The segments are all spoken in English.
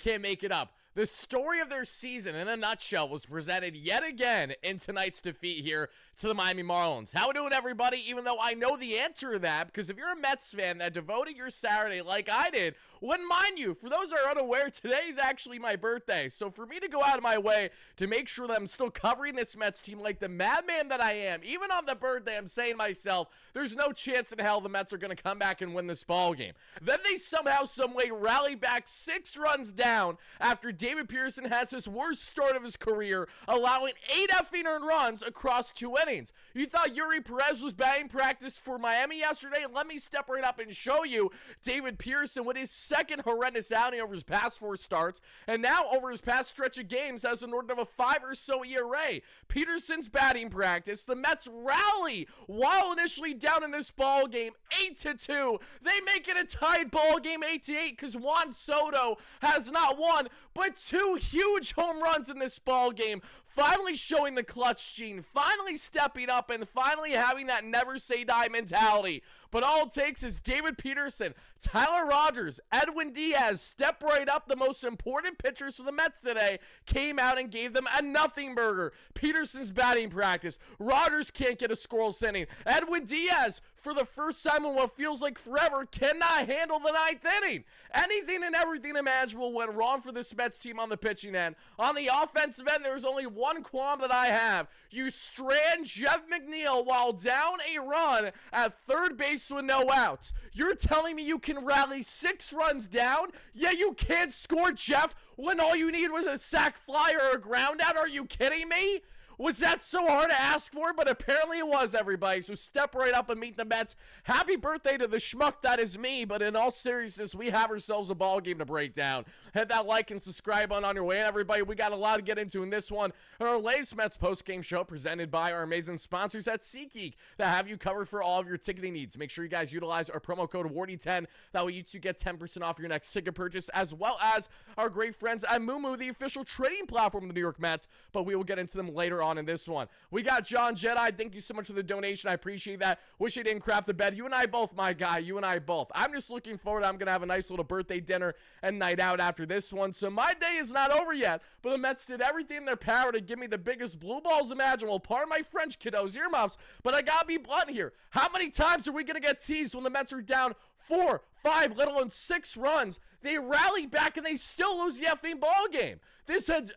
can't make it up. The story of their season in a nutshell was presented yet again in tonight's defeat here to the Miami Marlins. How we doing, everybody? Even though I know the answer to that, because if you're a Mets fan that devoted your Saturday like I did, when mind you, for those that are unaware, today is actually my birthday. So for me to go out of my way to make sure that I'm still covering this Mets team like the madman that I am, even on the birthday, I'm saying to myself, there's no chance in hell the Mets are going to come back and win this ball game. Then they somehow, someway rally back 6 runs down after David Pearson has his worst start of his career, allowing 8 effing earned runs across 2 innings. You thought Yuri Perez was batting practice for Miami yesterday? Let me step right up and show you David Pearson with his second horrendous outing over his past 4 starts, and now over his past stretch of games has a north of a 5 or so ERA. Peterson's batting practice. The Mets rally while initially down in this ball game 8-2. They make it a tied ball game 8-8 because Juan Soto has not one but 2 huge home runs in this ball game, finally showing the clutch gene, finally stepping up, and finally having that never say die mentality. But all it takes is David Peterson, Tyler Rogers, Edwin Diaz step right up. The most important pitchers for the Mets today came out and gave them a nothing burger. Peterson's batting practice. Rogers can't get a scoreless inning. Edwin Diaz, for the first time in what feels like forever, cannot handle the 9th inning. Anything and everything imaginable went wrong for this Mets team on the pitching end. On the offensive end, there's only one qualm that I have. You strand Jeff McNeil while down a run at third base with no outs. You're telling me you can rally 6 runs down? Yeah, you can't score, Jeff, when all you need was a sac fly or a ground out? Are you kidding me? Was that so hard to ask for? But apparently it was, everybody. So step right up and meet the Mets. Happy birthday to the schmuck that is me. But in all seriousness, we have ourselves a ball game to break down. Hit that like and subscribe button on your way. And everybody, we got a lot to get into in this one. Our latest Mets post-game show presented by our amazing sponsors at SeatGeek that have you covered for all of your ticketing needs. Make sure you guys utilize our promo code WARDY10. That way you too get 10% off your next ticket purchase, as well as our great friends at Moomoo, the official trading platform of the New York Mets. But we will get into them later on in this one. We got John Jedi. Thank you so much for the donation. I appreciate that. Wish you didn't crap the bed. You and I both, my guy. You and I both. I'm just looking forward. I'm going to have a nice little birthday dinner and night out after this one. So my day is not over yet, but the Mets did everything in their power to give me the biggest blue balls imaginable. Pardon my French, kiddos, earmuffs, but I got to be blunt here. How many times are we going to get teased when the Mets are down 4, 5, let alone 6 runs? They rally back and they still lose the effing ball game. This had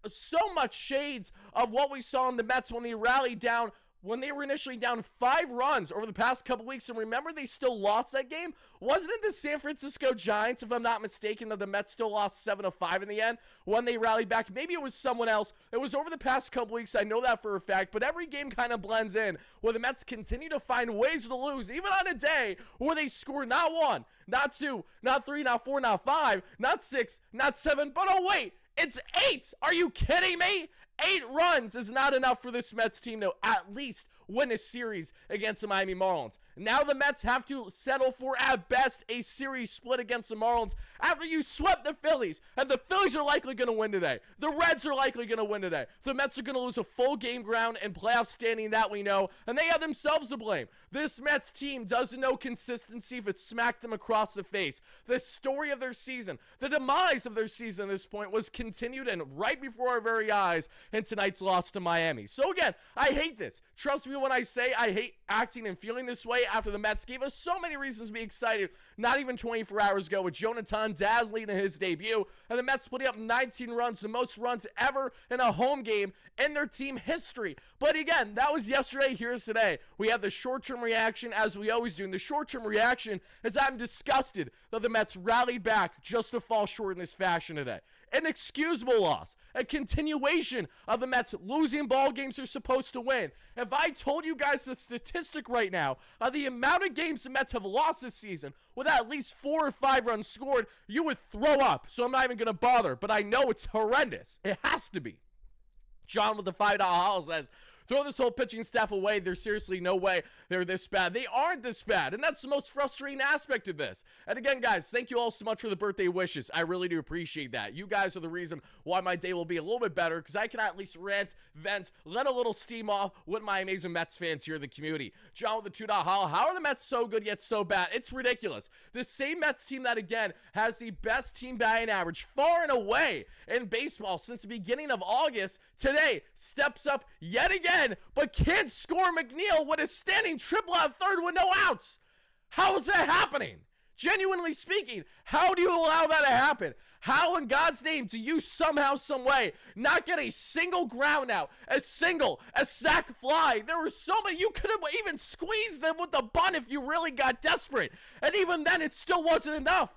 so much shades of what we saw in the Mets when they rallied down, when they were initially down 5 runs over the past couple weeks. And remember, they still lost that game. Wasn't it the San Francisco Giants, if I'm not mistaken, that the Mets still lost 7-5 in the end when they rallied back? Maybe it was someone else. It was over the past couple weeks. I know that for a fact. But every game kind of blends in where the Mets continue to find ways to lose, even on a day where they score not 1, not 2, not 3, not 4, not 5, not 6, not 7, but oh wait, it's 8! Are you kidding me? 8 runs is not enough for this Mets team to at least win a series against the Miami Marlins. Now the Mets have to settle for, at best, a series split against the Marlins after you swept the Phillies. And the Phillies are likely going to win today. The Reds are likely going to win today. The Mets are going to lose a full game ground and playoff standing, that we know. And they have themselves to blame. This Mets team doesn't know consistency if it smacked them across the face. The story of their season, the demise of their season at this point, was continued and right before our very eyes in tonight's loss to Miami. So again, I hate this. Trust me when I say I hate acting and feeling this way after the Mets gave us so many reasons to be excited not even 24 hours ago with Jonathan Dazzling in his debut, and the Mets putting up 19 runs, the most runs ever in a home game in their team history. But again, that was yesterday. Here's today. We have the short-term reaction, as we always do, and the short-term reaction is I'm disgusted that the Mets rallied back just to fall short in this fashion today. An excusable loss, a continuation of the Mets losing ball games they're supposed to win. If I told you guys the statistic right now of the amount of games the Mets have lost this season with at least 4 or 5 runs scored, you would throw up. So I'm not even going to bother, but I know it's horrendous. It has to be. John with the $5 haul says, throw this whole pitching staff away. There's seriously no way they're this bad. They aren't this bad, and that's the most frustrating aspect of this. And again, guys, thank you all so much for the birthday wishes. I really do appreciate that. You guys are the reason why my day will be a little bit better, because I can at least rant, vent, let a little steam off with my amazing Mets fans here in the community. John with the $2 holla. How are the Mets so good yet so bad? It's ridiculous. This same Mets team that, again, has the best team batting average far and away in baseball since the beginning of August, today steps up yet again, but can't score McNeil with a standing triple at third with no outs. How is that happening? Genuinely speaking, how do you allow that to happen? How in God's name do you somehow, some way not get a single ground out, a sac fly? There were so many. You could have even squeezed them with the bunt if you really got desperate. And even then, it still wasn't enough.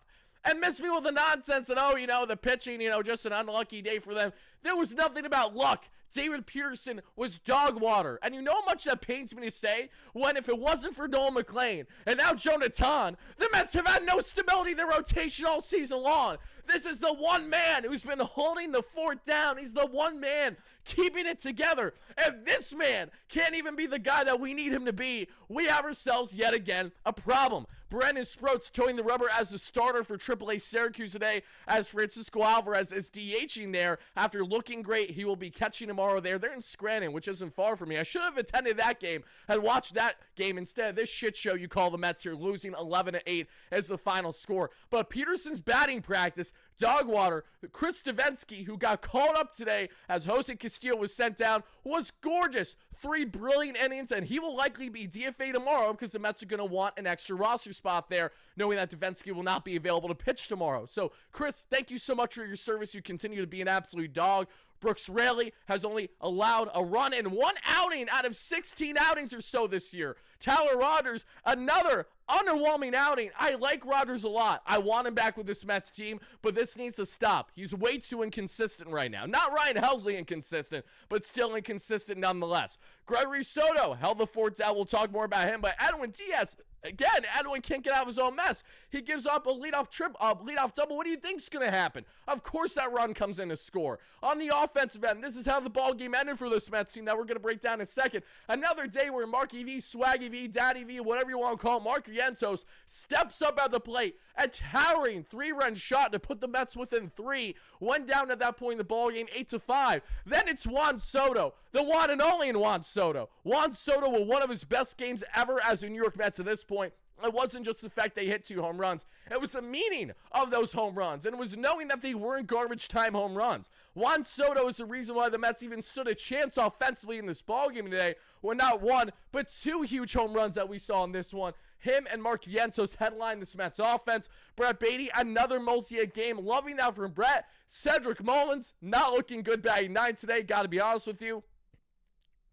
And miss me with the nonsense that, oh, the pitching, just an unlucky day for them. There was nothing about luck. David Peterson was dog water. And you know how much that pains me to say? When if it wasn't for Noel McLean and now Jonathan, the Mets have had no stability in their rotation all season long. This is the one man who's been holding the fort down. He's the one man keeping it together. If this man can't even be the guy that we need him to be, we have ourselves yet again a problem. Brandon Sproats towing the rubber as the starter for AAA Syracuse today, as Francisco Alvarez is DHing there after looking great. He will be catching tomorrow there. They're in Scranton, which isn't far from me. I should have attended that game and watched that game instead of this shit show you call the Mets here, losing 11-8 as the final score. But Peterson's batting practice, dog water. Chris Davinsky, who got called up today as Jose Castillo was sent down, was gorgeous. 3 brilliant innings, and he will likely be DFA tomorrow because the Mets are going to want an extra roster spot there, knowing that Davinsky will not be available to pitch tomorrow. So, Chris, thank you so much for your service. You continue to be an absolute dog. Brooks Raley has only allowed a run in 1 outing out of 16 outings or so this year. Tyler Rogers, another underwhelming outing. I like Rogers a lot. I want him back with this Mets team, but this needs to stop. He's way too inconsistent right now. Not Ryan Helsley inconsistent, but still inconsistent nonetheless. Gregory Soto held the fort down. We'll talk more about him, but Edwin Diaz, again, Edwin can't get out of his own mess. He gives up a leadoff double. What do you think's going to happen? Of course that run comes in to score. On the offensive end, this is how the ball game ended for this Mets team that we're going to break down in a second. Another day where Marky V, Swaggy V, Daddy V, whatever you want to call it, Mark Vientos steps up at the plate. A towering 3-run shot to put the Mets within 3. One down at that point in the ball game, 8-5. Then it's Juan Soto, the one and only Juan Soto. Juan Soto with one of his best games ever as a New York Mets at this point. It wasn't just the fact they hit 2 home runs. It was the meaning of those home runs, and it was knowing that they weren't garbage time home runs. Juan Soto is the reason why the Mets even stood a chance offensively in this ballgame today, when not 1, but 2 huge home runs that we saw in this one. Him and Mark Vientos headline this Mets offense. Brett Beatty, another multi-hit game. Loving that from Brett. Cedric Mullins, not looking good batting 9 today, got to be honest with you.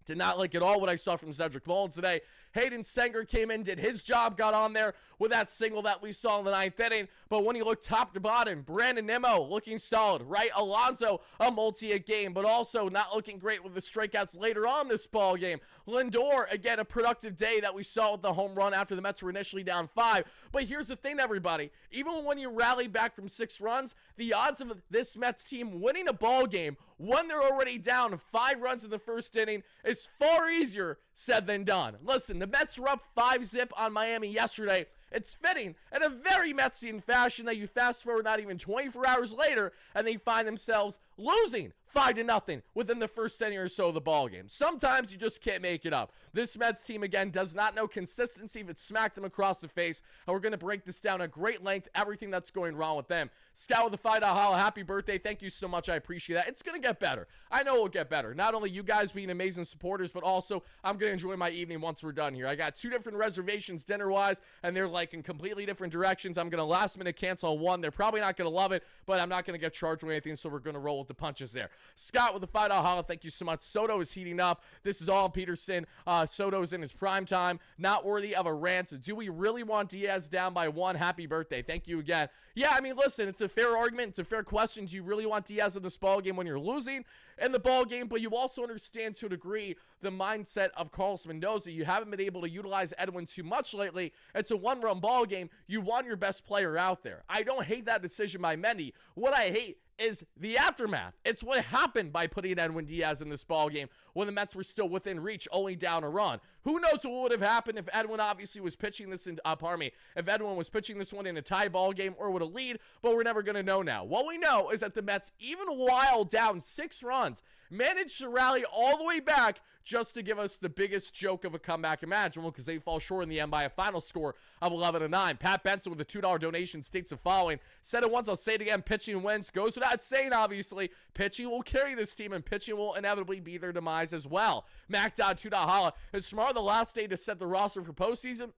Did not like at all what I saw from Cedric Mullins today. Hayden Senger came in, did his job, got on there with that single that we saw in the 9th inning. But when you look top to bottom, Brandon Nimmo looking solid, right? Alonso, a multi-hit game, but also not looking great with the strikeouts later on this ball game. Lindor, again, a productive day that we saw with the home run after the Mets were initially down 5. But here's the thing, everybody. Even when you rally back from 6 runs, the odds of this Mets team winning a ball game when they're already down 5 runs in the first inning is far easier said than done. Listen, the Mets were up 5-zip on Miami yesterday. It's fitting in a very Metsian fashion that you fast forward not even 24 hours later and they find themselves losing 5-0 within the first inning or so of the ball game. Sometimes you just can't make it up. This Mets team, again, does not know consistency if it smacked them across the face, and we're going to break this down at great length, everything that's going wrong with them. Scout with the $5 holla, happy birthday. Thank you so much. I appreciate that. It's going to get better. I know it will get better. Not only you guys being amazing supporters, but also I'm going to enjoy my evening once we're done here. I got 2 different reservations dinner-wise, and they're like in completely different directions. I'm going to last minute cancel one. They're probably not going to love it, but I'm not going to get charged with anything, so we're going to roll with the punches there. Scott with the $5 holla, thank you so much. Soto is heating up. This is all Peterson. Soto is in his prime time. Not worthy of a rant. Do we really want Diaz down by 1? Happy birthday. Thank you again. Yeah, I mean, listen, it's a fair argument. It's a fair question. Do you really want Diaz in this ball game when you're losing in the ball game? But you also understand to a degree the mindset of Carlos Mendoza. You haven't been able to utilize Edwin too much lately. It's a 1-run ball game. You want your best player out there. I don't hate that decision by Mendy. What I hate is the aftermath. It's what happened by putting Edwin Diaz in this ball game when the Mets were still within reach, only down a run. Who knows what would have happened if Edwin obviously was pitching this in, if Edwin was pitching this one in a tie ball game or with a lead, but we're never going to know now. What we know is that the Mets, even while down 6 runs, managed to rally all the way back just to give us the biggest joke of a comeback imaginable, because they fall short in the end by a final score of 11-9. Pat Benson with a $2 donation states the following. Said it once, I'll say it again, pitching wins. Goes without saying, obviously. Pitching will carry this team, and pitching will inevitably be their demise as well. Mac Dodd, $2 holla. Is tomorrow the last day to set the roster for postseason?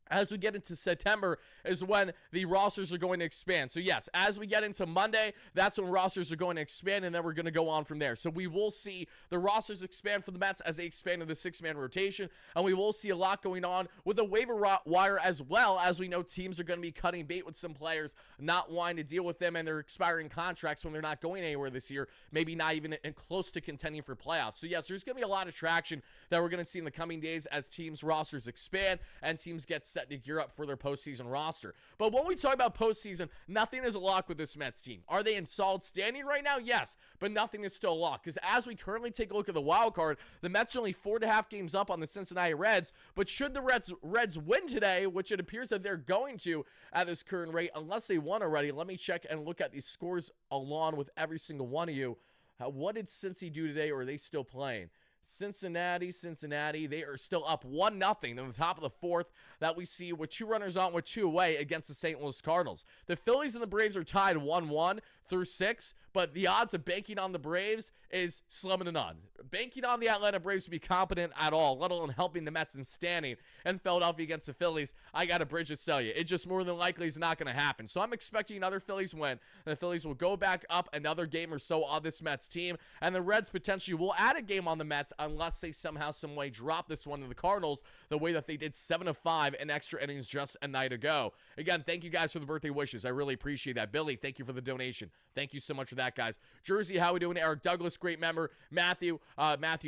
As we get into September is when the rosters are going to expand. So yes, as we get into Monday, that's when rosters are going to expand, and then we're going to go on from there. So we will see the rosters expand for the Mets as they expand in the 6-man rotation, and we will see a lot going on with the waiver wire as well, as we know teams are going to be cutting bait with some players, not wanting to deal with them and their expiring contracts when they're not going anywhere this year, maybe not even close to contending for playoffs. So yes, there's going to be a lot of traction that we're going to see in the coming days as teams' rosters expand and teams get set to gear up for their postseason roster. But when we talk about postseason, nothing is a lock with this Mets team. Are they in solid standing right now? Yes, but nothing is still a lock, because as we currently take a look at the wild card, the Mets are only 4.5 games up on the Cincinnati Reds, but should the Reds win today, which it appears that they're going to at this current rate, unless they won already, let me check and look at these scores along with every single one of you. What did Cincy do today, or are they still playing? Cincinnati, they are still up 1-0 in the top of the 4th that we see with 2 runners on with 2 away against the St. Louis Cardinals. The Phillies and the Braves are tied 1-1 through 6, but the odds of banking on the Braves is slim to none. Banking on the Atlanta Braves to be competent at all, let alone helping the Mets in standing and Philadelphia against the Phillies, I got a bridge to sell you. It just more than likely is not going to happen. So I'm expecting another Phillies win, and the Phillies will go back up another game or so on this Mets team, and the Reds potentially will add a game on the Mets unless they somehow, some way drop this one to the Cardinals the way that they did 7-5 in extra innings just a night ago. Again, thank you guys for the birthday wishes. I really appreciate that. Billy, thank you for the donation. Thank you so much for that, guys. Jersey, how we doing? Eric Douglas, great member. Matthew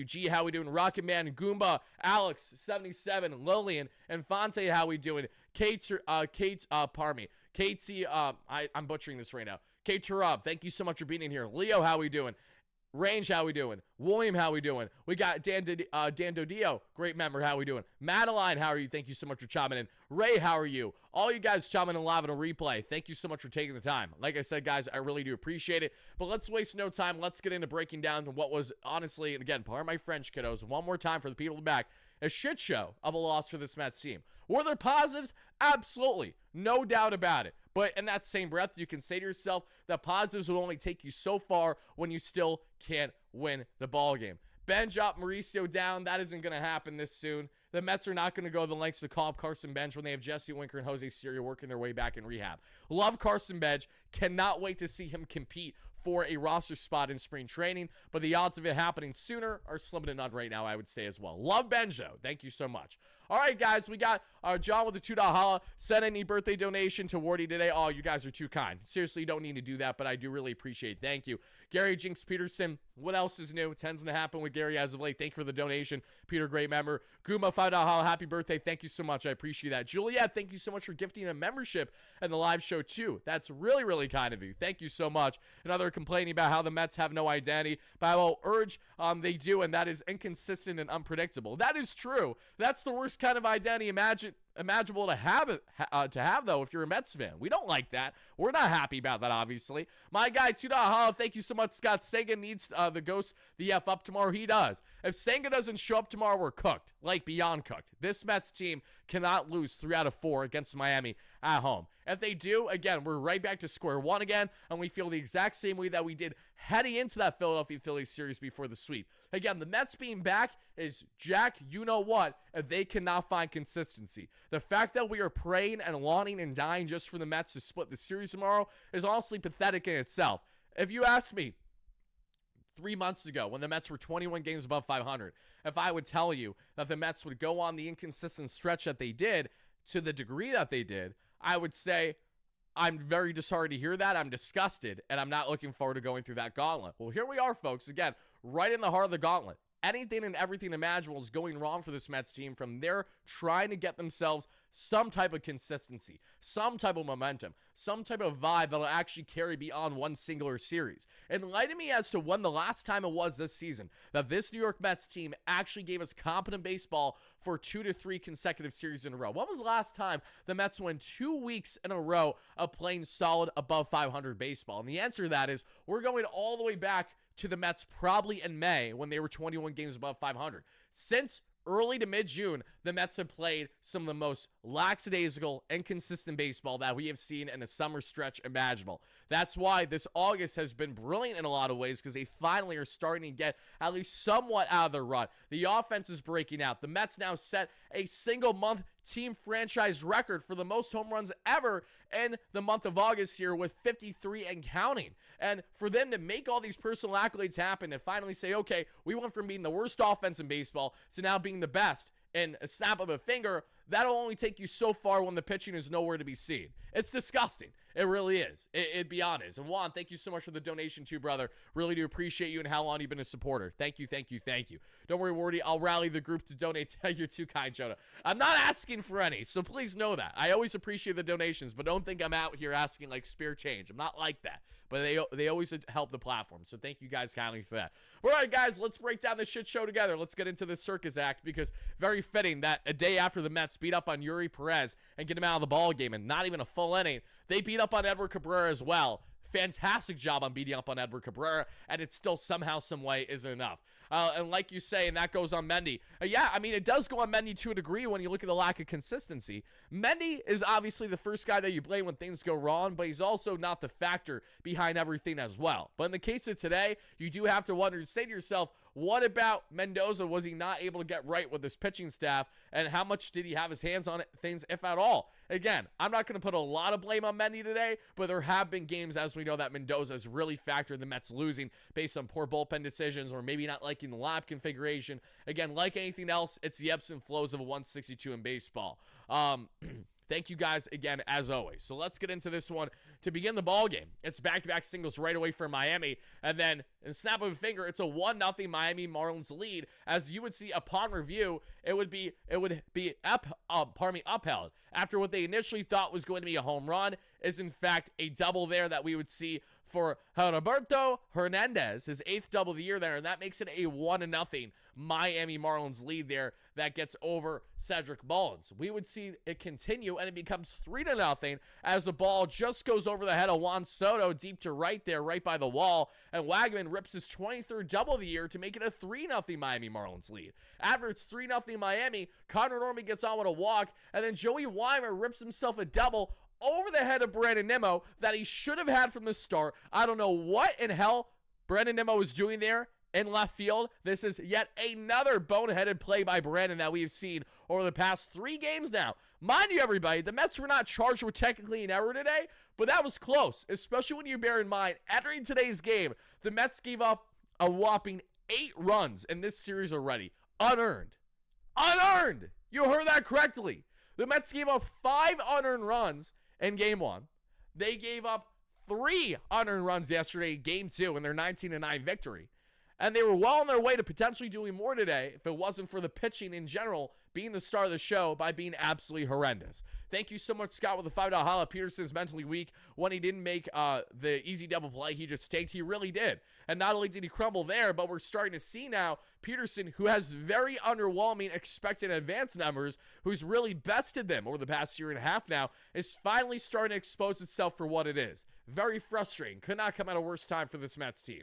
G, how we doing? Rocket Man, Goomba, Alex, 77, Lillian, and Fonte, how we doing? I'm butchering this right now. Kate Turub, thank you so much for being in here. Leo, how we doing? Range, how we doing? William, how we doing? We got Dan Dodio, great member, how we doing? Madeline, how are you? Thank you so much for chiming in. Ray, how are you? All you guys chiming in live on a replay, thank you so much for taking the time. Like I said, guys, I really do appreciate it. But let's waste no time. Let's get into breaking down what was honestly, and again, pardon my French, kiddos, one more time for the people in the back, a shit show of a loss for this Mets team. Were there positives? Absolutely. No doubt about it. But in that same breath, you can say to yourself that positives will only take you so far when you still can't win the ball game. Bench up, Mauricio down. That isn't going to happen this soon. The Mets are not going to go to the lengths to call up Carson Bench when they have Jesse Winker and Jose Siri working their way back in rehab. Love Carson Bench. Cannot wait to see him compete for a roster spot in spring training, but the odds of it happening sooner are slim to none right now, I would say as well. Love Benjo. Thank you so much. All right, guys, we got John with the $2 holla. Send any birthday donation to Wardy today. Oh, you guys are too kind. Seriously, you don't need to do that, but I do really appreciate it. Thank you. Gary Jinx Peterson, what else is new? Tends to happen with Gary as of late. Thank you for the donation. Peter, great member. Guma, $5 holla. Happy birthday. Thank you so much. I appreciate that. Juliet, thank you so much for gifting a membership and the live show, too. That's really, really kind of you. Thank you so much. Another complaining about how the Mets have no identity, but I will urge they do, and that is inconsistent and unpredictable. That is true. That's the worst kind of identity imaginable to have, though, if you're a Mets fan. We don't like that. We're not happy about that, obviously. My guy, $2 holla. Thank you so much, Scott. Senga needs the ghost the F up tomorrow. He does. If Senga doesn't show up tomorrow, we're cooked. Like, beyond cooked. This Mets team cannot lose 3 out of 4 against Miami at home. If they do, again, we're right back to square one again, and we feel the exact same way that we did heading into that Philadelphia Phillies series before the sweep. Again, the Mets being back is Jack, you know what, if they cannot find consistency. The fact that we are praying and longing and dying just for the Mets to split the series tomorrow is honestly pathetic in itself. If you asked me 3 months ago when the Mets were 21 games above 500, if I would tell you that the Mets would go on the inconsistent stretch that they did to the degree that they did, I would say I'm very disheartened to hear that. I'm disgusted, and I'm not looking forward to going through that gauntlet. Well, here we are, folks. Again, right in the heart of the gauntlet. anything and everything imaginable is going wrong for this Mets team from there trying to get themselves some type of consistency, some type of momentum, some type of vibe that'll actually carry beyond one singular series. Enlighten me as to when the last time it was this season that this New York Mets team actually gave us competent baseball for 2 to 3 consecutive series in a row. When was the last time the Mets went 2 weeks in a row of playing solid above 500 baseball? And the answer to that is we're going all the way back to the Mets probably in May when they were 21 games above 500. Since early to mid-June, the Mets have played some of the most lackadaisical, inconsistent baseball that we have seen in a summer stretch imaginable. That's why this August has been brilliant in a lot of ways, because they finally are starting to get at least somewhat out of their run. The offense is breaking out. The Mets now set a single-month team franchise record for the most home runs ever in the month of August here with 53 and counting. And for them to make all these personal accolades happen and finally say, okay, we went from being the worst offense in baseball to now being the best in a snap of a finger, that'll only take you so far when the pitching is nowhere to be seen. It's disgusting. It really is. It'd be honest. And Juan, thank you so much for the donation too, brother. Really do appreciate you and how long you've been a supporter. Thank you, thank you, thank you. Don't worry, Wardy. I'll rally the group to donate. You're too kind, Jonah. I'm not asking for any, so please know that. I always appreciate the donations, but don't think I'm out here asking like spare change. I'm not like that. But they always help the platform, so thank you guys kindly for that. All right, guys, let's break down this shit show together. Let's get into this circus act, because very fitting that a day after the Mets beat up on Yuri Perez and get him out of the ball game and not even a full inning, they beat up on Edward Cabrera as well. Fantastic job on beating up on Edward Cabrera, and it still somehow, some way isn't enough. And like you say, and that goes on Mendy. Yeah, I mean, it does go on Mendy to a degree when you look at the lack of consistency. Mendy is obviously the first guy that you blame when things go wrong, but he's also not the factor behind everything as well. But in the case of today, you do have to wonder, say to yourself, what about Mendoza? Was he not able to get right with his pitching staff? And how much did he have his hands on it, things, if at all? Again, I'm not going to put a lot of blame on Mendy today, but there have been games, as we know, that Mendoza has really factored the Mets losing based on poor bullpen decisions or maybe not liking the lineup configuration. Again, like anything else, it's the ebbs and flows of a 162 in baseball. Thank you guys again, as always. So let's get into this one to begin the ball game. It's back-to-back singles right away for Miami, and then in a snap of a finger, it's a 1-0 Miami Marlins lead. As you would see upon review, it would be upheld after what they initially thought was going to be a home run is in fact a double there that we would see for Roberto Hernandez, his 8th double of the year there, and that makes it a 1-0 Miami Marlins lead there that gets over Cedric Mullins. We would see it continue, and it becomes 3-0 as the ball just goes over the head of Juan Soto deep to right there, right by the wall, and Wagman rips his 23rd double of the year to make it a 3-0 Miami Marlins lead. After it's 3-0 Miami, Connor Norman gets on with a walk, and then Joey Weimer rips himself a double over the head of Brandon Nimmo that he should have had from the start. I don't know what in hell Brandon Nimmo was doing there in left field. This is yet another boneheaded play by Brandon that we've seen over the past 3 games now. Mind you, everybody, the Mets were not charged with technically an error today, but that was close, especially when you bear in mind, entering today's game, the Mets gave up a whopping 8 runs in this series already. Unearned. Unearned! You heard that correctly. The Mets gave up 5 unearned runs in game 1. They gave up 3 unearned runs yesterday in game 2 in their 19-9 victory. And they were well on their way to potentially doing more today if it wasn't for the pitching in general being the star of the show by being absolutely horrendous. Thank you so much, Scott, with the $5 holla. Peterson's mentally weak when he didn't make the easy double play he just taked. He really did. And not only did he crumble there, but we're starting to see now Peterson, who has very underwhelming expected advance numbers, who's really bested them over the past year and a half now, is finally starting to expose itself for what it is. Very frustrating. Could not come at a worse time for this Mets team.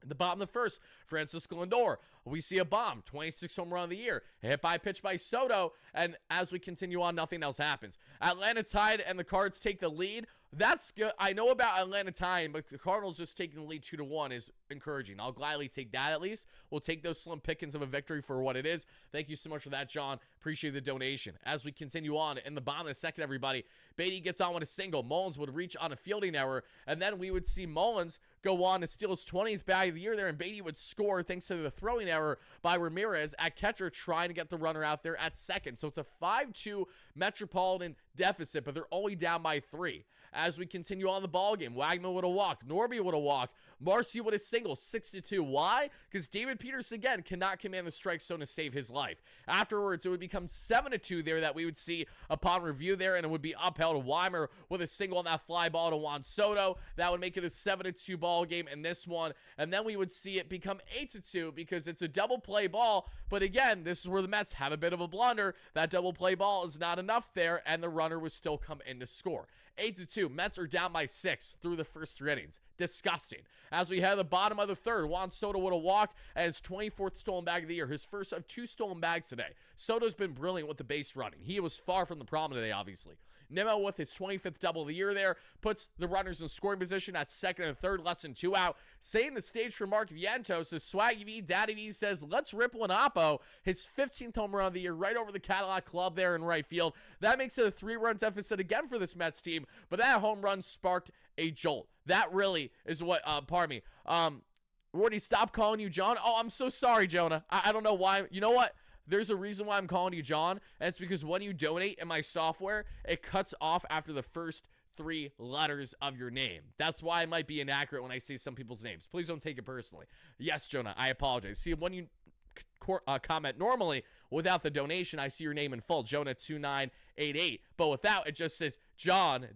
In the bottom of the first, Francisco Lindor, we see a bomb, 26th home run of the year, hit by a pitch by Soto, and as we continue on, nothing else happens. Atlanta tied, and the Cards take the lead. That's good. I know about Atlanta tying, but the Cardinals just taking the lead 2-1 is encouraging. I'll gladly take that at least. We'll take those slim pickings of a victory for what it is. Thank you so much for that, John. Appreciate the donation. As we continue on, in the bottom of the second, everybody, Beatty gets on with a single. Mullins would reach on a fielding error, and then we would see Mullins go on to steal his 20th bag of the year there, and Beatty would score thanks to the throwing error by Ramirez at catcher, trying to get the runner out there at second. So it's a 5-2 Metropolitan deficit, but they're only down by 3. As we continue on the ball game, Wagner with a walk, Norby with a walk, Marcy with a single, 6-2. Why? Because David Peters again cannot command the strike zone to save his life. Afterwards, it would become 7-2 there that we would see upon review there, and it would be upheld. Weimer with a single on that fly ball to Juan Soto. That would make it a 7-2 ball game in this one, and then we would see it become 8-2 because it's a double play ball. But again, this is where the Mets have a bit of a blunder. That double play ball is not enough there, and the runner would still come in to score. 8-2. Mets are down by 6 through the first 3 innings. Disgusting. As we head the bottom of the third, Juan Soto with a walk and his 24th stolen bag of the year, his first of 2 stolen bags today. Soto's been brilliant with the base running. He was far from the problem today, obviously. Nimmo with his 25th double of the year there puts the runners in scoring position at second and third, less than 2 out. Setting the stage for Mark Vientos, the Swaggy V, Daddy V says, let's rip Oppo. His 15th home run of the year right over the Cadillac Club there in right field. That makes it a 3-run deficit again for this Mets team, but that home run sparked a jolt. That really is what, pardon me, Wardy, stop calling you John. Oh, I'm so sorry, Jonah. I don't know why. You know what? There's a reason why I'm calling you John, and it's because when you donate in my software, it cuts off after the first 3 letters of your name. That's why I might be inaccurate when I say some people's names. Please don't take it personally. Yes, Jonah, I apologize. See, when you comment normally without the donation, I see your name in full, Jonah2988. But without, it just says John ...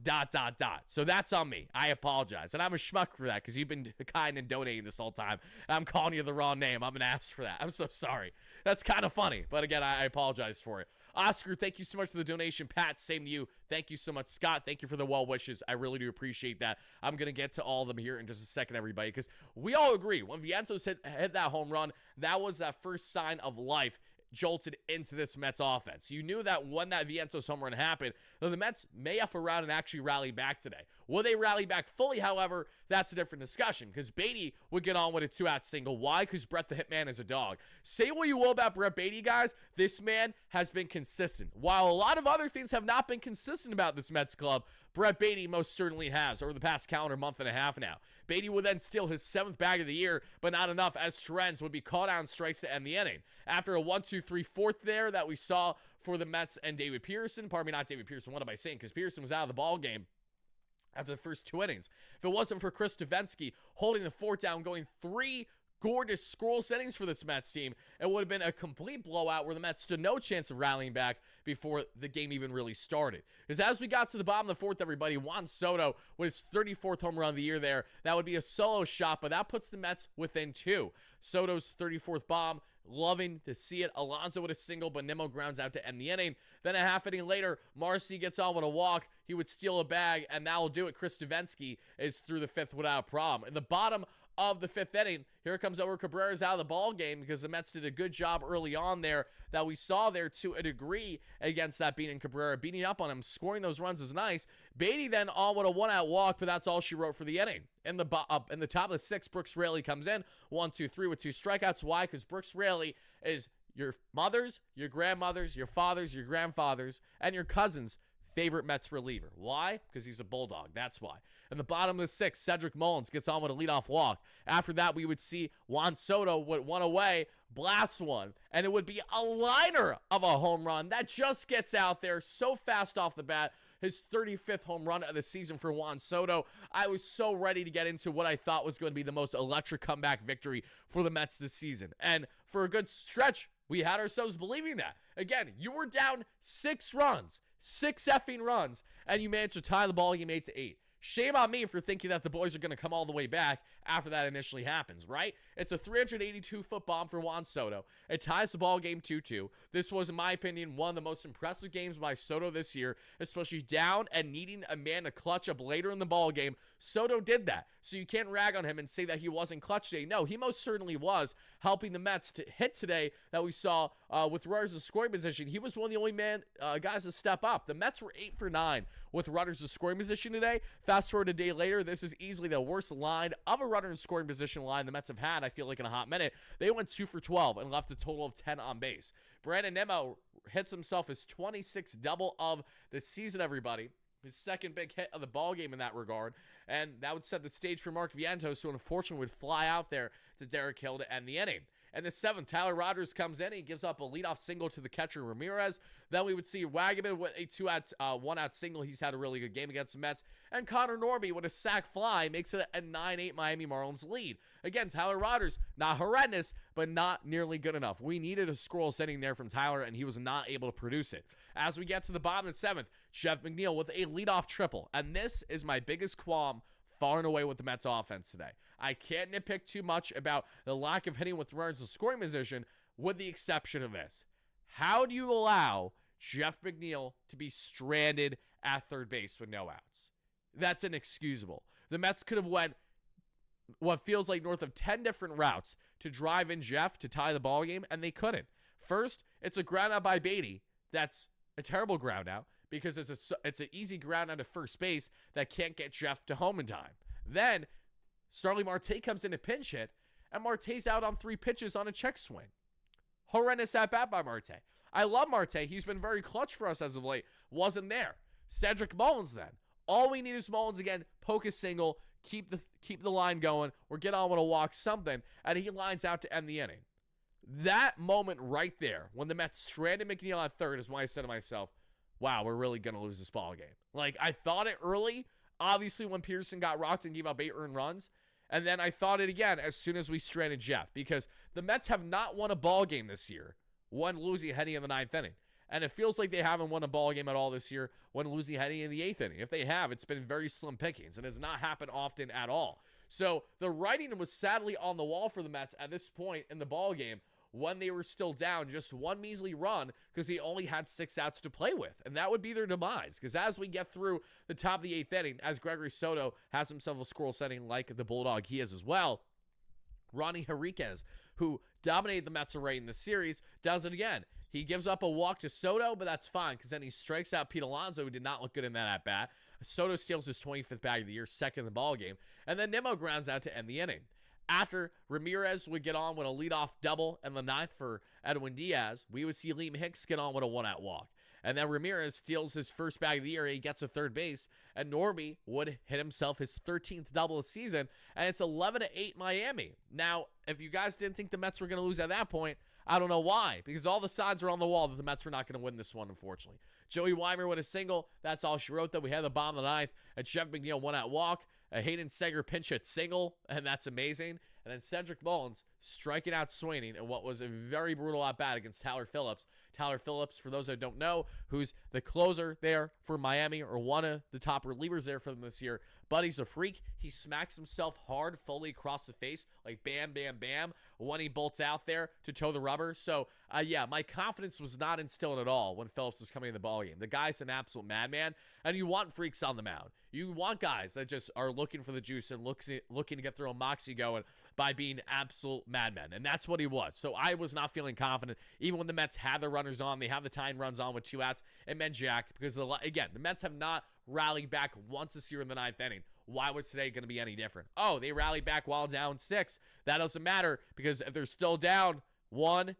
So that's on me. I apologize. And I'm a schmuck for that because you've been kind and donating this whole time. I'm calling you the wrong name. I'm an ass for that. I'm so sorry. That's kind of funny. But again, I apologize for it. Oscar, thank you so much for the donation. Pat, same to you. Thank you so much. Scott, thank you for the well wishes. I really do appreciate that. I'm going to get to all of them here in just a second, everybody, because we all agree when Vientos hit that home run, that was that first sign of life jolted into this Mets offense. You knew that when that Vientos home run happened, the Mets may F around and actually rally back today. Will they rally back fully, however? That's a different discussion, because Beatty would get on with a 2-out single. Why? Because Brett the Hitman is a dog. Say what you will about Brett Beatty, guys. This man has been consistent. While a lot of other things have not been consistent about this Mets club, Brett Beatty most certainly has over the past calendar month and a half now. Beatty would then steal his 7th bag of the year, but not enough, as Terens would be called out on strikes to end the inning. After a 1-2-3-4 there that we saw for the Mets and David Pearson, pardon me, not David Pearson, what am I saying? Because Pearson was out of the ball game after the first 2 innings. If it wasn't for Chris Davinsky holding the fort down, going 3 gorgeous scoreless innings for this Mets team, it would have been a complete blowout where the Mets stood no chance of rallying back before the game even really started. Because as we got to the bottom of the 4th, everybody, Juan Soto with his 34th home run of the year there. That would be a solo shot, but that puts the Mets within 2. Soto's 34th bomb, loving to see it. Alonso with a single, but Nimmo grounds out to end the inning. Then a half inning later, Marcy gets on with a walk. He would steal a bag, and that will do it. Chris Davinsky is through the 5th without a problem. In the bottom of the 5th inning, here comes Edward Cabrera's out of the ball game because the Mets did a good job early on there that we saw there to a degree against that beating Cabrera. Beating up on him, scoring those runs is nice. Beatty then on with a 1-out walk, but that's all she wrote for the inning. In the top of the 6th, Brooks Raley comes in, 1-2-3 with 2 strikeouts. Why? Because Brooks Raley is your mother's, your grandmother's, your father's, your grandfather's, and your cousin's favorite Mets reliever. Why? Because he's a bulldog. That's why. In the bottom of the 6th, Cedric Mullins gets on with a leadoff walk. After that, we would see Juan Soto with 1 away, blast one, and it would be a liner of a home run that just gets out there so fast off the bat. His 35th home run of the season for Juan Soto. I was so ready to get into what I thought was going to be the most electric comeback victory for the Mets this season. And for a good stretch, we had ourselves believing that. Again, you were down 6 runs, 6 effing runs, and you managed to tie the ball game 8-8. Shame on me for thinking that the boys are going to come all the way back after that initially happens, right? It's a 382-foot bomb for Juan Soto. It ties the ball game 2-2. This was, in my opinion, one of the most impressive games by Soto this year, especially down and needing a man to clutch up later in the ball game. Soto did that, so you can't rag on him and say that he wasn't clutch today. No, he most certainly was, helping the Mets to hit today that we saw with runners in scoring position. He was one of the only guys to step up. The Mets were 8 for 9 with runners in scoring position today. Fast forward a day later, this is easily the worst line of a runner in scoring position line the Mets have had, I feel like, in a hot minute. They went 2 for 12 and left a total of 10 on base. Brandon Nimmo hits himself his 26th double of the season, everybody. His 2nd big hit of the ball game in that regard. And that would set the stage for Mark Vientos, who unfortunately would fly out there to Derek Hill to end the inning. In the 7th, Tyler Rogers comes in. He gives up a leadoff single to the catcher Ramirez. Then we would see Wagaman with a 1-out single. He's had a really good game against the Mets. And Connor Norby with a sac fly makes it a 9-8 Miami Marlins lead. Again, Tyler Rogers, not horrendous, but not nearly good enough. We needed a scoreless inning there from Tyler, and he was not able to produce it. As we get to the bottom of the 7th, Jeff McNeil with a leadoff triple. And this is my biggest qualm far and away with the Mets offense today. I can't nitpick too much about the lack of hitting with runners in scoring position, with the exception of this. How do you allow Jeff McNeil to be stranded at third base with no outs? That's inexcusable. The Mets could have went what feels like north of 10 different routes to drive in Jeff to tie the ball game, and they couldn't. First, it's a ground out by Beatty. That's a terrible ground out because it's an easy ground out to first base that can't get Jeff to home in time. Then Starling Marte comes in to pinch hit, and Marte's out on 3 pitches on a check swing. Horrendous at-bat by Marte. I love Marte. He's been very clutch for us as of late. Wasn't there. Cedric Mullins then. All we need is Mullins again, poke a single, keep the line going, or get on with a walk, something, and he lines out to end the inning. That moment right there, when the Mets stranded McNeil at third, is why I said to myself, wow, we're really going to lose this ball game. Like, I thought it early, obviously, when Peterson got rocked and gave up 8 earned runs. And then I thought it again as soon as we stranded Jeff, because the Mets have not won a ball game this year, one losing heading in the 9th inning. And it feels like they haven't won a ball game at all this year when losing heading in the 8th inning. If they have, it's been very slim pickings and has not happened often at all. So the writing was sadly on the wall for the Mets at this point in the ball game when they were still down just one measly run because he only had 6 outs to play with. And that would be their demise, because as we get through the top of the 8th inning, as Gregory Soto has himself a scoreless inning like the Bulldog he is as well, Ronnie Henriquez, who dominated the Mets array in the series, does it again. He gives up a walk to Soto, but that's fine because then he strikes out Pete Alonso, who did not look good in that at-bat. Soto steals his 25th bag of the year, second in the ball game, and then Nimmo grounds out to end the inning. After Ramirez would get on with a leadoff double in the 9th for Edwin Diaz, we would see Liam Hicks get on with a 1-out walk. And then Ramirez steals his first bag of the year. He gets to third base, and Norby would hit himself his 13th double of the season, and it's 11-8 Miami. Now, if you guys didn't think the Mets were going to lose at that point, I don't know why, because all the signs were on the wall that the Mets were not going to win this one, unfortunately. Joey Weimer with a single. That's all she wrote, though. We had the bottom of the 9th. A Jeff McNeil 1-out walk. A Hayden Seger pinch hit single, and that's amazing. And then Cedric Mullins striking out swinging in what was a very brutal at-bat against Tyler Phillips. Tyler Phillips, for those that don't know, who's the closer there for Miami, or one of the top relievers there for them this year. But he's a freak. He smacks himself hard, fully across the face, like bam, bam, bam, when he bolts out there to toe the rubber. So, yeah, my confidence was not instilled at all when Phillips was coming in the ballgame. The guy's an absolute madman, and you want freaks on the mound. You want guys that just are looking for the juice and looking to get their own moxie going by being absolute madmen, and that's what he was. So I was not feeling confident, even when the Mets had the runners on. They have the tying runs on with 2 outs. It meant jack, because, again, the Mets have not rallied back once this year in the 9th inning. Why was today going to be any different? Oh, they rallied back while down 6. That doesn't matter, because if they're still down 1,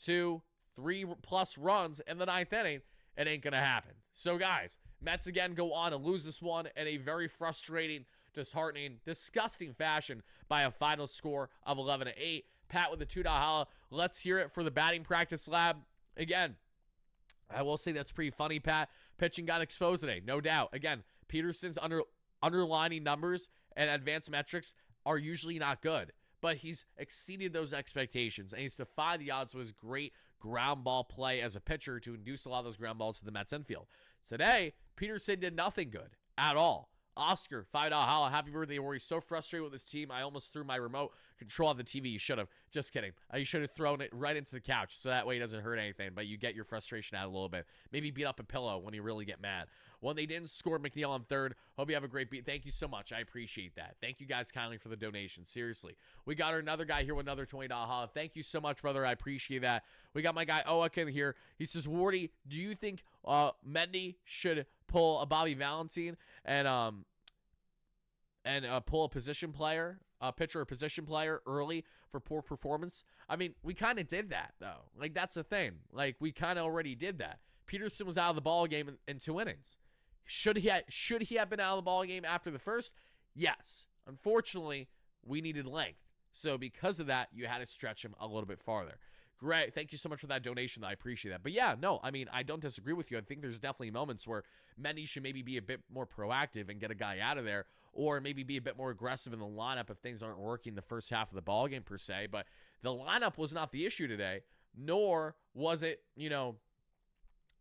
2, 3 plus runs in the 9th inning, it ain't going to happen. So, guys, Mets again go on and lose this one in a very frustrating, disheartening, disgusting fashion by a final score of 11-8. Pat with the $2 holla. Let's hear it for the batting practice lab. Again, I will say that's pretty funny, Pat. Pitching got exposed today, no doubt. Again, Peterson's underlining numbers and advanced metrics are usually not good, but he's exceeded those expectations, and he's defied the odds with his great ground ball play as a pitcher to induce a lot of those ground balls to the Mets infield. Today, Peterson did nothing good at all. Oscar, $5 holla. Happy birthday, Wardy. So frustrated with this team, I almost threw my remote control on the TV. You should have. Just kidding. You should have thrown it right into the couch, so that way it doesn't hurt anything, but you get your frustration out a little bit. Maybe beat up a pillow when you really get mad. When they didn't score McNeil on third, hope you have a great beat. Thank you so much. I appreciate that. Thank you guys kindly for the donation. Seriously. We got another guy here with another $20 holla. Thank you so much, brother. I appreciate that. We got my guy Oak in here. He says, Wardy, do you think Mendy should pull a Bobby Valentine and pull a position player, a pitcher or position player early for poor performance? I mean, we kind of did that, though. Like, that's the thing. Like, we kind of already did that. Peterson was out of the ball game in 2 innings. Should he have been out of the ball game after the first? Yes. Unfortunately, we needed length. So because of that, you had to stretch him a little bit farther. Great. Thank you so much for that donation. I appreciate that. But yeah, no, I mean, I don't disagree with you. I think there's definitely moments where many should maybe be a bit more proactive and get a guy out of there, or maybe be a bit more aggressive in the lineup if things aren't working the first half of the ballgame per se. But the lineup was not the issue today, nor was it,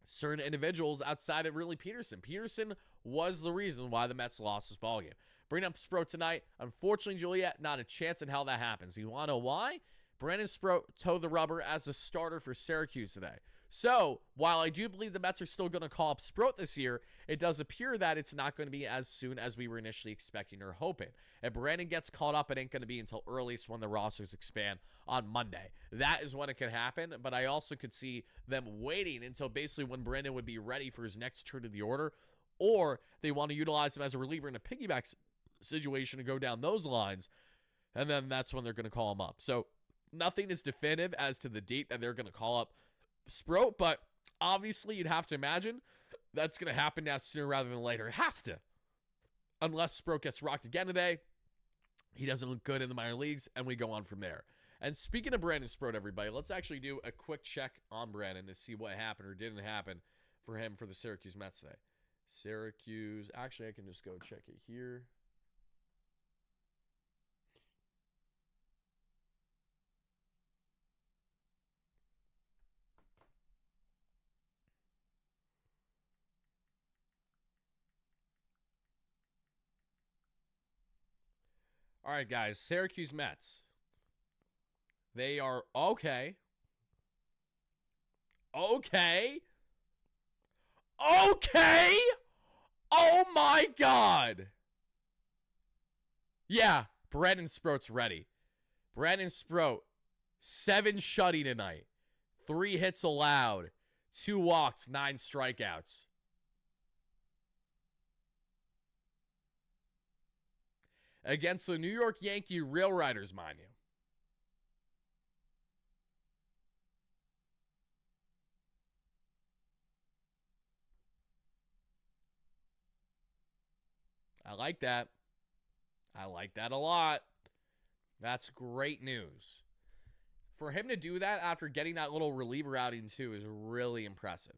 certain individuals outside of really Peterson. Peterson was the reason why the Mets lost this ballgame. Bring up Sproat tonight. Unfortunately, Juliet, not a chance in hell that happens. You want to know why? Brandon Sproat towed the rubber as a starter for Syracuse today. So, while I do believe the Mets are still going to call up Sproat this year, it does appear that it's not going to be as soon as we were initially expecting or hoping. If Brandon gets called up, it ain't going to be until earliest when the rosters expand on Monday. That is when it could happen, but I also could see them waiting until basically when Brandon would be ready for his next turn of the order, or they want to utilize him as a reliever in a piggyback situation to go down those lines, and then that's when they're going to call him up. So, nothing is definitive as to the date that they're going to call up Sproat, but obviously you'd have to imagine that's going to happen now sooner rather than later. It has to. Unless Sproat gets rocked again today, he doesn't look good in the minor leagues, and we go on from there. And speaking of Brandon Sproat, everybody, let's actually do a quick check on Brandon to see what happened or didn't happen for him for the Syracuse Mets today. Syracuse, actually I can just go check it here. All right, guys, Syracuse Mets. They are okay. Okay. Okay. Oh, my God. Yeah, Brandon Sproat's ready. Brandon Sproat, 7 shutty tonight. 3 hits allowed. 2 walks, 9 strikeouts. Against the New York Yankee Rail Riders, mind you. I like that. I like that a lot. That's great news. For him to do that after getting that little reliever outing too is really impressive.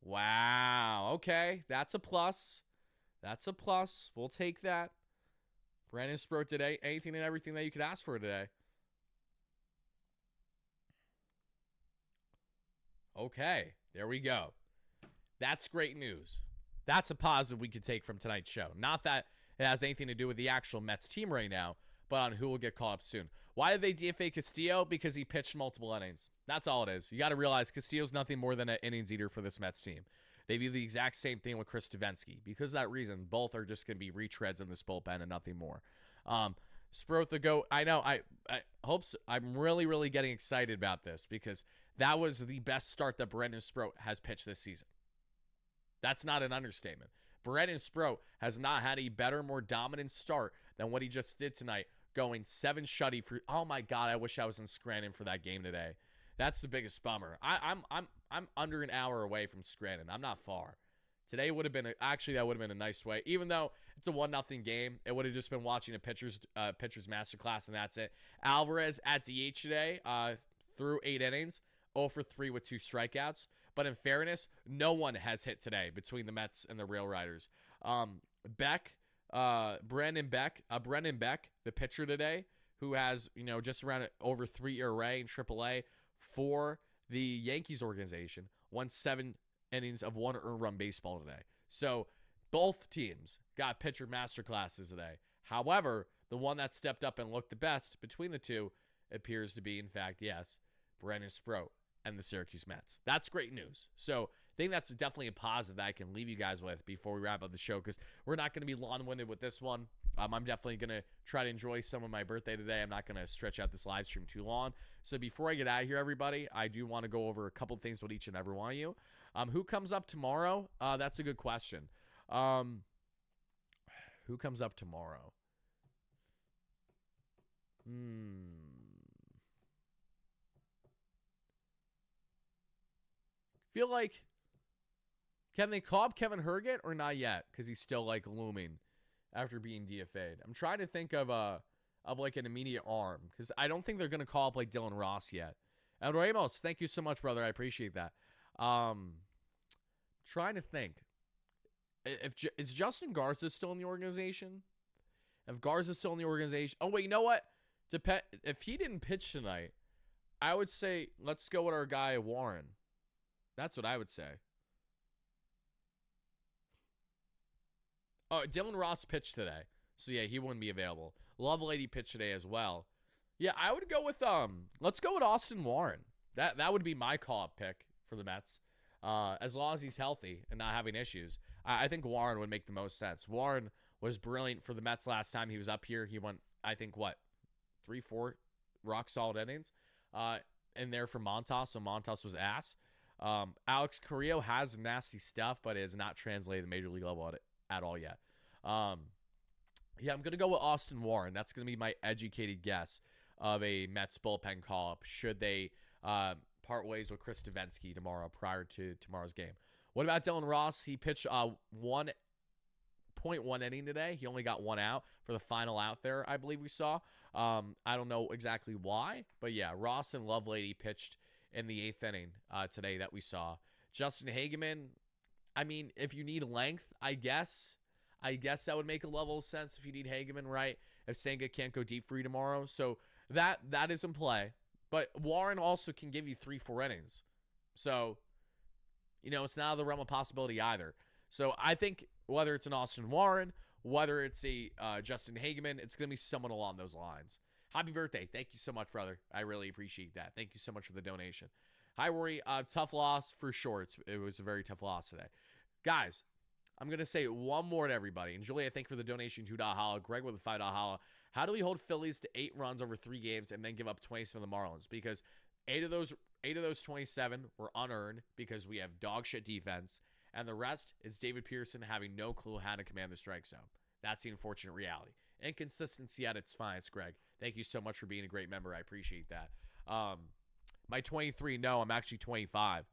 Wow. Okay. That's a plus. That's a plus. We'll take that. Brandon Sproat today. Anything and everything that you could ask for today. Okay. There we go. That's great news. That's a positive we could take from tonight's show. Not that it has anything to do with the actual Mets team right now, but on who will get called up soon. Why did they DFA Castillo? Because he pitched multiple innings. That's all it is. You got to realize Castillo's nothing more than an innings eater for this Mets team. They do the exact same thing with Chris Stevenski. Because of that reason, both are just going to be retreads in this bullpen and nothing more. Sproat the GOAT. I know. I hope so. I'm really, really getting excited about this because that was the best start that Brandon Sproat has pitched this season. That's not an understatement. Brandon Sproat has not had a better, more dominant start than what he just did tonight, going 7 shutty for. Oh my God! I wish I was in Scranton for that game today. That's the biggest bummer. I'm under an hour away from Scranton. I'm not far. Today would have been actually that would have been a nice way. Even though it's a 1-0 game, it would have just been watching a pitcher's masterclass and that's it. Alvarez at DH today, through 8 innings, 0 for 3 with 2 strikeouts. But in fairness, no one has hit today between the Mets and the Rail Riders. Brendan Beck, the pitcher today, who has just around over 3 ERA in AAA for the Yankees organization, won 7 innings of 1 earned run baseball today. So both teams got pitcher masterclasses today. However, the one that stepped up and looked the best between the two appears to be, in fact, yes, Brandon Sproat and the Syracuse Mets. That's great news. So I think that's definitely a positive that I can leave you guys with before we wrap up the show, because we're not going to be long-winded with this one. I'm definitely going to try to enjoy some of my birthday today. I'm not going to stretch out this live stream too long. So before I get out of here, everybody, I do want to go over a couple things with each and every one of you. Who comes up tomorrow? That's a good question. Who comes up tomorrow? Feel like, can they call up Kevin Herget or not yet? Because he's still looming after being DFA'd. I'm trying to think of a of like an immediate arm, because I don't think they're going to call up like Dylan Ross yet. And Ramos, thank you so much, brother. I appreciate that. Trying to think. Is Justin Garza still in the organization? If Garza's still in the organization. Oh, wait, you know what? If he didn't pitch tonight, I would say let's go with our guy Warren. That's what I would say. Oh, Dylan Ross pitched today. So, yeah, he wouldn't be available. Lovelady pitched today as well. Yeah, I would go with, let's go with Austin Warren. That would be my call-up pick for the Mets. As long as he's healthy and not having issues. I think Warren would make the most sense. Warren was brilliant for the Mets last time he was up here. He went, I think, what, 3-4 rock-solid innings in there for Montas, so Montas was ass. Alex Carrillo has nasty stuff, but it has not translated to the Major League level at all yet. Yeah, I'm going to go with Austin Warren. That's going to be my educated guess of a Mets bullpen call-up should they part ways with Chris Davinsky tomorrow prior to tomorrow's game. What about Dylan Ross? He pitched 1.1 inning today. He only got one out for the final out there, I believe we saw. I don't know exactly why, but yeah, Ross and Lovelady pitched in the 8th inning today that we saw. Justin Hageman, I mean, if you need length, I guess that would make a level of sense if you need Hageman, right? If Senga can't go deep for you tomorrow. So that is in play. But Warren also can give you 3-4 innings. So, it's not out of the realm of possibility either. So I think whether it's an Austin Warren, whether it's a Justin Hageman, it's going to be someone along those lines. Happy birthday. Thank you so much, brother. I really appreciate that. Thank you so much for the donation. Hi, Rory. Tough loss for sure. It was a very tough loss today. Guys, I'm going to say one more to everybody. And Julia, thank you for the donation, $2 holla. Greg with a $5 holla. How do we hold Phillies to 8 runs over 3 games and then give up 27 to the Marlins? Because 8 of those 27 were unearned because we have dog shit defense. And the rest is David Pearson having no clue how to command the strike zone. That's the unfortunate reality. Inconsistency at its finest, Greg. Thank you so much for being a great member. I appreciate that. My 23, no, I'm actually 25. I'm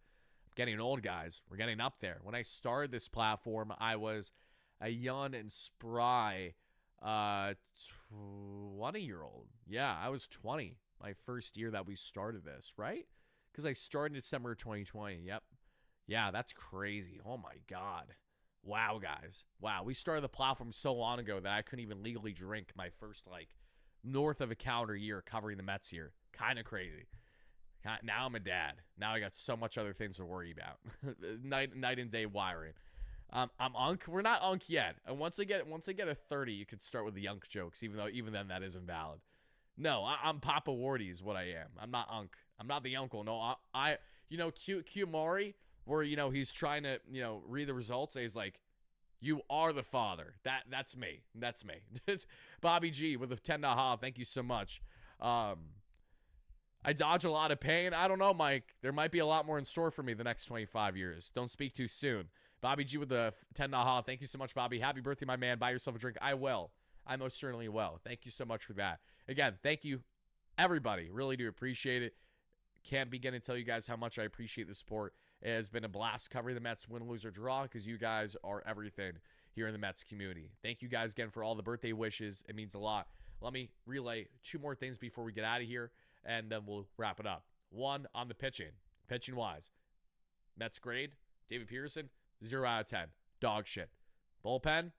getting old, guys. We're getting up there. When I started this platform, I was a young and spry 20-year-old. Yeah, I was 20 my first year that we started this, right? Because I started in December 2020. Yep. Yeah, that's crazy. Oh, my God. Wow, guys. Wow, we started the platform so long ago that I couldn't even legally drink my first, north of a calendar year covering the Mets here. Kind of crazy. Now I'm a dad. Now I got so much other things to worry about. night and day wiring. I'm unk. We're not unk yet. And once I get a 30, you could start with the unk jokes, even then that isn't valid. No, I'm Papa Wardy is what I am. I'm not unk. I'm not the uncle. No, Q Maury, where he's trying to read the results. And he's like, "You are the father." That's me. That's me. Bobby G with a $10. Thank you so much. I dodge a lot of pain. I don't know, Mike. There might be a lot more in store for me the next 25 years. Don't speak too soon. Bobby G with the $10. Thank you so much, Bobby. Happy birthday, my man. Buy yourself a drink. I will. I most certainly will. Thank you so much for that. Again, thank you, everybody. Really do appreciate it. Can't begin to tell you guys how much I appreciate the support. It has been a blast covering the Mets, win, lose, or draw, because you guys are everything here in the Mets community. Thank you guys again for all the birthday wishes. It means a lot. Let me relay 2 more things before we get out of here, and then we'll wrap it up. 1, on the pitching. Pitching-wise, Mets grade, David Pearson, 0 out of 10. Dog shit. Bullpen,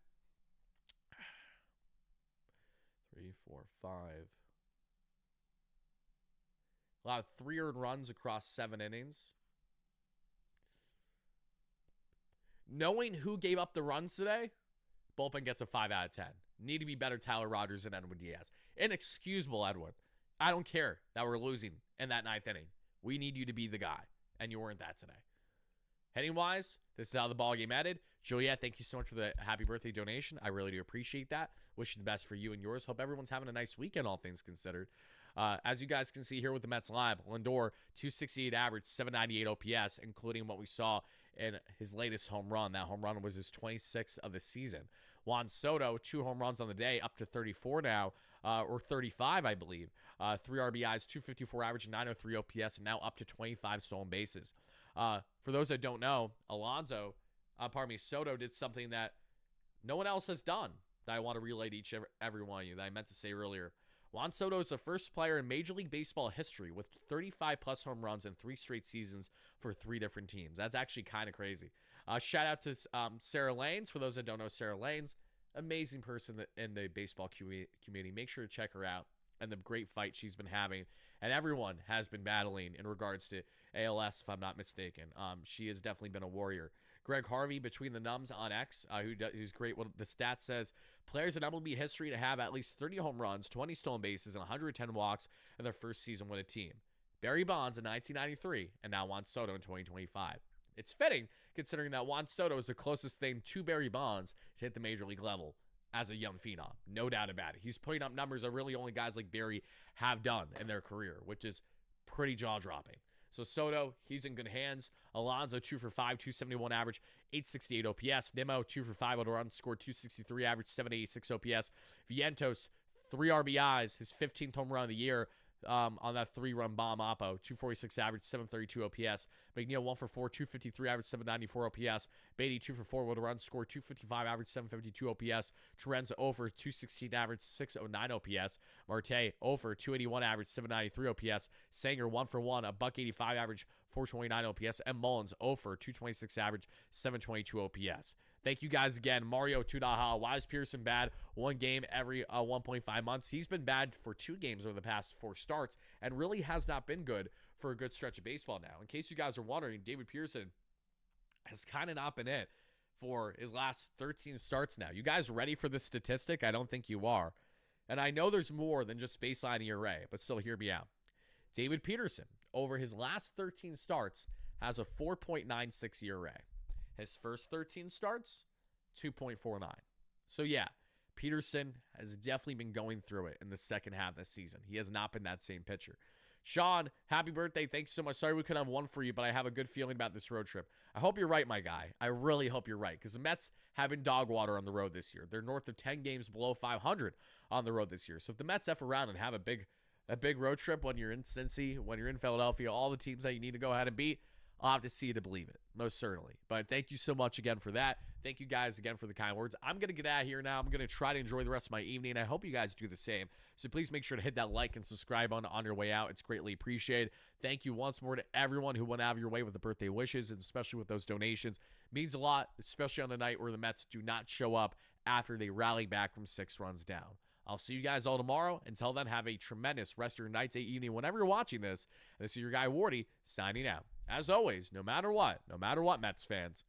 3, 4, 5. Allowed 3 earned runs across 7 innings. Knowing who gave up the runs today, bullpen gets a 5 out of 10. Need to be better Tyler Rogers and Edwin Diaz. Inexcusable, Edwin. I don't care that we're losing in that 9th inning. We need you to be the guy, and you weren't that today. Hitting-wise, this is how the ball game ended. Juliet, thank you so much for the happy birthday donation. I really do appreciate that. Wish you the best for you and yours. Hope everyone's having a nice weekend, all things considered. As you guys can see here with the Mets Live, Lindor, 268 average, 798 OPS, including what we saw in his latest home run. That home run was his 26th of the season. Juan Soto, 2 home runs on the day, up to 34 now, or 35, I believe. 3 RBIs, 254 average, 903 OPS, and now up to 25 stolen bases. For those that don't know, Soto did something that no one else has done that I want to relay to every one of you that I meant to say earlier. Juan Soto is the first player in Major League Baseball history with 35-plus home runs in 3 straight seasons for 3 different teams. That's actually kind of crazy. Shout out to Sarah Lanes. For those that don't know Sarah Lanes, amazing person in the baseball community. Make sure to check her out and the great fight she's been having. And everyone has been battling in regards to ALS, if I'm not mistaken. She has definitely been a warrior. Greg Harvey, Between the Numbs on X, who's great. What the stat says, players in MLB history to have at least 30 home runs, 20 stolen bases, and 110 walks in their first season with a team. Barry Bonds in 1993, and now Juan Soto in 2025. It's fitting, considering that Juan Soto is the closest thing to Barry Bonds to hit the major league level as a young phenom. No doubt about it. He's putting up numbers that really only guys like Barry have done in their career, which is pretty jaw-dropping. So Soto, he's in good hands. Alonso, 2 for 5, 271 average, 868 OPS. Nimmo, 2 for 5 on runs, scored 263 average, 786 OPS. Vientos, 3 RBIs, his 15th home run of the year on that 3-run bomb oppo. 246 average, 732 OPS. McNeil, 1 for 4, 253 average, 794 OPS. Beatty, 2 for 4 with a run, scored 255 average, 752 OPS. Terenza, 0 for 216 average, 609 OPS. Marte, 0 for 281 average, 793 OPS. Sanger, 1 for 1, a $185 average, 429 OPS. And Mullins, 0 for 226 average, 722 OPS. Thank you guys again. Mario, 2.ha. Why is Pearson bad? 1 game every 1.5 months. He's been bad for 2 games over the past 4 starts and really has not been good for a good stretch of baseball now. In case you guys are wondering, David Pearson has kind of not been it for his last 13 starts now. You guys ready for this statistic? I don't think you are. And I know there's more than just baseline ERA, but still hear me out. David Peterson, over his last 13 starts, has a 4.96 ERA. His first 13 starts, 2.49. So, yeah, Peterson has definitely been going through it in the second half of the season. He has not been that same pitcher. Sean, happy birthday. Thanks so much. Sorry we couldn't have one for you, but I have a good feeling about this road trip. I hope you're right, my guy. I really hope you're right, because the Mets have been dog water on the road this year. They're north of 10 games below 500 on the road this year. So if the Mets F around and have a big road trip when you're in Cincy, when you're in Philadelphia, all the teams that you need to go ahead and beat, I'll have to see you to believe it, most certainly. But thank you so much again for that. Thank you guys again for the kind words. I'm going to get out of here now. I'm going to try to enjoy the rest of my evening. I hope you guys do the same. So please make sure to hit that like and subscribe on your way out. It's greatly appreciated. Thank you once more to everyone who went out of your way with the birthday wishes, and especially with those donations. It means a lot, especially on the night where the Mets do not show up after they rally back from 6 runs down. I'll see you guys all tomorrow. Until then, have a tremendous rest of your night, day, evening, whenever you're watching this. And this is your guy, Wardy, signing out. As always, no matter what, Mets fans,